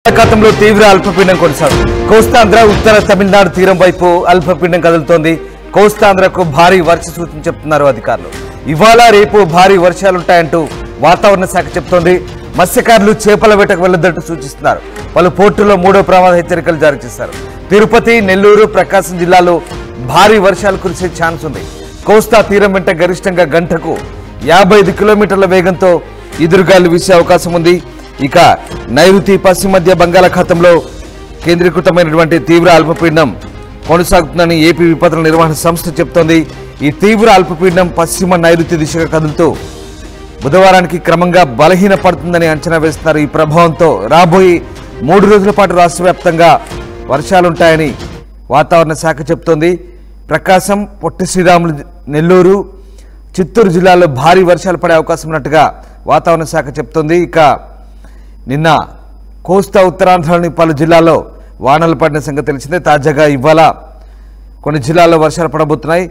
బంగాళాఖాతంలో తీవ్ర అల్పపీడనం కొనసాగుతుంది. కోస్తాంధ్ర ఉత్తర తమిళనాడు తీరం వైపు అల్పపీడనం కదులుతోంది. కోస్తాంధ్రకు భారీ వర్ష సూచన చెప్తున్నారు అధికారులు. ఇవాళ రేపు భారీ వర్షాలుంటాయంటూ వాతావరణ శాఖ చెప్తోంది. మత్స్యకారులు చేపల వేటకు వెళ్లొద్దంటూ సూచిస్తున్నారు. పలు పోర్టుల్లో 3వ ప్రమాద హెచ్చరికలు జారీ చేశారు. తిరుపతి, నెల్లూరు, ప్రకాశం జిల్లాలో భారీ వర్షాలు కురిసే ఛాన్స్ ఉంది. కోస్తా తీరం వెంట గరిష్టంగా గంటకు 55 కిలోమీటర్ల వేగంతో ఎదురుగాలు వీసే అవకాశం ఉంది. ఇక నైరుతి పశ్చిమ మధ్య బంగాళాఖాతంలో కేంద్రీకృతమైనటువంటి తీవ్ర అల్పపీడనం కొనసాగుతుందని ఏపీ విపత్తుల నిర్వహణ సంస్థ చెబుతోంది. ఈ తీవ్ర అల్పపీడనం పశ్చిమ నైరుతి దిశగా కదులుతూ బుధవారానికి క్రమంగా బలహీనపడుతుందని అంచనా వేస్తున్నారు. ఈ ప్రభావంతో రాబోయే 3 రోజుల పాటు రాష్ట్ర వ్యాప్తంగా వర్షాలుంటాయని వాతావరణ శాఖ చెబుతోంది. ప్రకాశం, పొట్టి శ్రీరాములు, నెల్లూరు, చిత్తూరు జిల్లాల్లో భారీ వర్షాలు పడే అవకాశం ఉన్నట్టుగా వాతావరణ శాఖ చెబుతోంది. ఇక నిన్న కోస్తా ఉత్తరాంధ్రలోని పలు జిల్లాల్లో వానలు పడిన సంగతి తెలిసిందే. తాజాగా ఇవాళ కొన్ని జిల్లాల్లో వర్షాలు పడబోతున్నాయి.